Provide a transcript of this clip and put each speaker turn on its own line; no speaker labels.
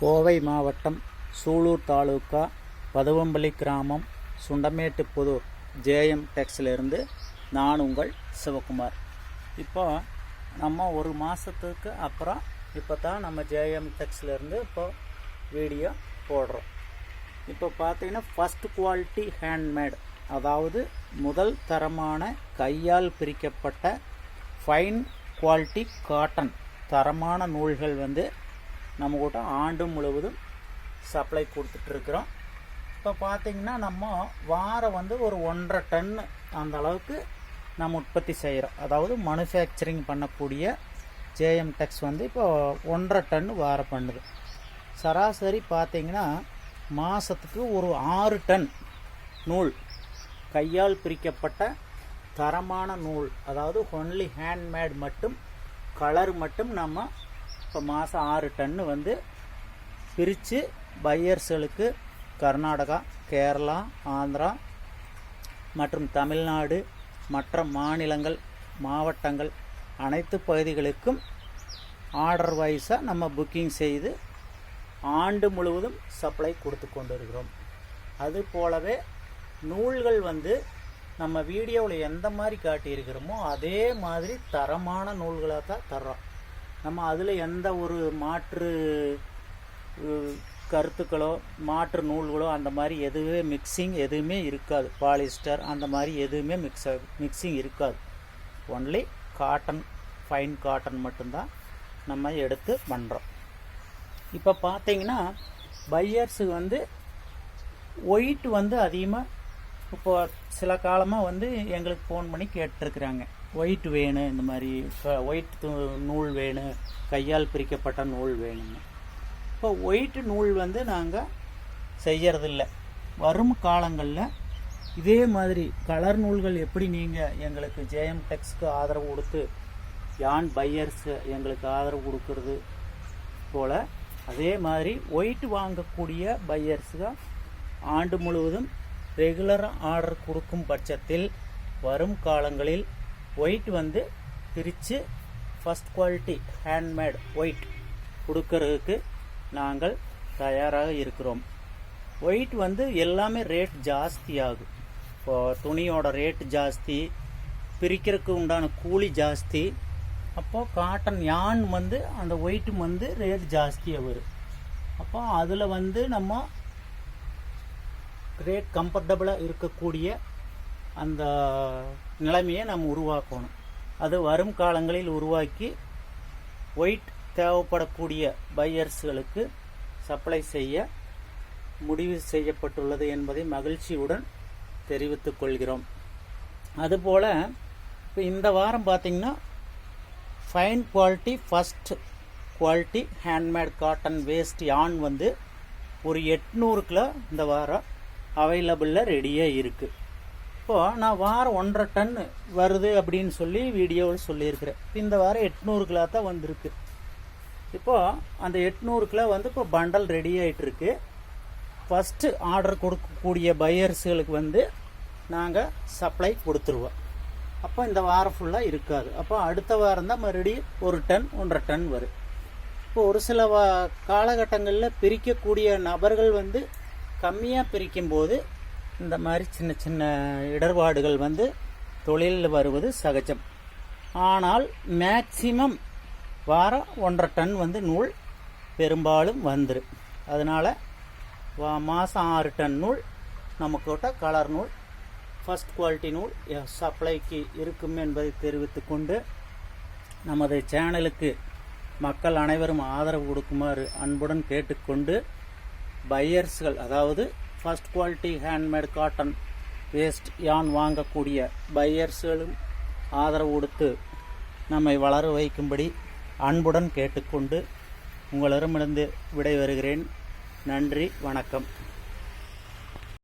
கோவை மாவட்டம் சூலூர் தாலுகா பதுவம்பள்ளி கிராமம் சுண்டமேட்டுப்புதூர் ஜேஎம் டெக்ஸ்லேருந்து நான் உங்கள் சிவகுமார். இப்போ நம்ம ஒரு மாதத்துக்கு அப்புறம் இப்போ தான் நம்ம ஜேஎம் டெக்ஸ்லேருந்து இப்போ வீடியோ போடுறோம். இப்போ பார்த்தீங்கன்னா ஃபஸ்ட் குவாலிட்டி ஹேண்ட்மேட், அதாவது முதல் தரமான கையால் பிரிக்கப்பட்ட ஃபைன் குவாலிட்டி காட்டன் தரமான நூல்கள் நம்ம கூட ஆண்டு முழுவதும் சப்ளை கொடுத்துட்ருக்குறோம். இப்போ பார்த்திங்கன்னா நம்ம வாரம் ஒரு 1.5 டன் அந்த அளவுக்கு நம்ம உற்பத்தி செய்கிறோம். அதாவது மேனுஃபேக்சரிங் பண்ணக்கூடிய ஜேஎம் டெக்ஸ் இப்போ 1.5 டன் வாரம் பண்ணுது. சராசரி பார்த்திங்கன்னா மாதத்துக்கு ஒரு 6 டன் நூல் கையால் பிரிக்கப்பட்ட தரமான நூல், அதாவது ஒன்லி ஹேண்ட்மேட் மட்டும் கலர் மட்டும் நம்ம இப்போ மாதம் 6 டன்னு பிரித்து பையர்ஸ்களுக்கு கர்நாடகா, கேரளா, ஆந்திரா மற்றும் தமிழ்நாடு மற்ற மாநிலங்கள், மாவட்டங்கள் அனைத்து பகுதிகளுக்கும் ஆர்டர் வைஸாக நம்ம புக்கிங் செய்து ஆண்டு முழுவதும் சப்ளை கொடுத்து கொண்டு இருக்கிறோம். அது போலவே நூல்கள் நம்ம வீடியோவில் எந்த மாதிரி காட்டியிருக்கிறோமோ அதே மாதிரி தரமான நூல்களாக தான் தர்றோம். நம்ம அதில் எந்த ஒரு மாற்று கருத்துக்களோ மாற்று நூல்களோ அந்த மாதிரி மிக்சிங் எதுவுமே இருக்காது. பாலிஸ்டர் அந்த மாதிரி எதுவுமே மிக்சிங் இருக்காது. ஒன்லி காட்டன், ஃபைன் காட்டன் மட்டும்தான் நம்ம எடுத்து பண்ணுறோம். இப்போ பார்த்தீங்கன்னா பையர்ஸு ஒயிட் அதிகமாக இப்போ சில காலமாக எங்களுக்கு ஃபோன் பண்ணி கேட்டுருக்குறாங்க, ஒயிட் வேணும், இந்த மாதிரி ஒயிட் நூல் வேணும், கையால் பிரிக்கப்பட்ட நூல் வேணுங்க. இப்போ ஒயிட் நூல் நாங்கள் செய்யறதில்ல. வரும் காலங்களில் இதே மாதிரி கலர் நூல்கள் எப்படி நீங்கள் எங்களுக்கு ஜேஎம் டெக்ஸ்க்கு ஆதரவு கொடுத்து யான் பையர்ஸ் எங்களுக்கு ஆதரவு கொடுக்கறது போல், அதே மாதிரி ஒயிட் வாங்கக்கூடிய பையர்ஸுக்கு ஆண்டு முழுவதும் ரெகுலர் ஆர்டர் கொடுக்கும் பட்சத்தில் வரும் காலங்களில் ஒயிட் பிரித்து ஃபஸ்ட் குவாலிட்டி ஹேண்ட்மேட் ஒயிட் கொடுக்கறதுக்கு நாங்கள் தயாராக இருக்கிறோம். ஒயிட் எல்லாமே ரேட் ஜாஸ்தி ஆகும். இப்போ துணியோட ரேட் ஜாஸ்தி, பிரிக்கிறதுக்கு உண்டான கூலி ஜாஸ்தி. அப்போது காட்டன் யான் அந்த ஒயிட்டும் ரேட் ஜாஸ்தியாக வரும். அப்போ அதில் நம்ம ரேட் கம்ஃபர்டபுளாக இருக்கக்கூடிய அந்த நிலைமையை நம்ம உருவாக்கணும். அது வரும் காலங்களில் உருவாக்கி ஒயிட் தேவைப்படக்கூடிய பையர்ஸ்களுக்கு சப்ளை செய்ய முடிவு செய்யப்பட்டுள்ளது என்பதை மகிழ்ச்சியுடன் தெரிவித்துக் கொள்கிறோம். அதுபோல் இப்போ இந்த வாரம் பார்த்திங்கன்னா fine quality first quality handmade cotton waste யான் ஒரு 800 கிலோ இந்த வாரம் அவைலபிளில் ரெடியாக இருக்குது. இப்போது நான் வாரம் 1.5 டன் வருது அப்படின்னு சொல்லி வீடியோவில் சொல்லியிருக்கிறேன். இந்த வாரம் 800 கிலோ தான் வந்திருக்கு. இப்போது அந்த 800 கிலோ இப்போ பண்டல் ரெடி ஆகிட்டுருக்கு. ஃபஸ்ட்டு ஆர்டர் கொடுக்கக்கூடிய பையர்ஸுகளுக்கு நாங்கள் சப்ளை கொடுத்துருவோம். அப்போ இந்த வாரம் ஃபுல்லாக இருக்காது. அப்போ அடுத்த வாரம் தான் மறுபடியும் 1 டன் 1.5 டன் வரும். இப்போ ஒரு சில காலகட்டங்களில் பிரிக்கக்கூடிய நபர்கள் கம்மியாக பிரிக்கும்போது இந்த மாதிரி சின்ன சின்ன இடர்பாடுகள் தொழிலில் வருவது சகஜம். ஆனால் மேக்சிமம் வாரம் 1.5 டன் நூல் பெரும்பாலும் வந்துடும். அதனால் மாதம் 6 டன் நூல் நமக்கிட்ட கலர் நூல் ஃபஸ்ட் குவாலிட்டி நூல் சப்ளைக்கு இருக்கும் என்பதை தெரிவித்து கொண்டு நமது சேனலுக்கு மக்கள் அனைவரும் ஆதரவு கொடுக்குமாறு அன்புடன் கேட்டுக்கொண்டு பையர்ஸ்கள், அதாவது first quality handmade cotton waste யான் வாங்கக்கூடிய பையர்ஸ்களும் ஆதரவு கொடுத்து நம்மை வளர வைக்கும்படி அன்புடன் கேட்டுக்கொண்டு உங்களிடமிருந்து விடைபெறுகிறேன். நன்றி, வணக்கம்.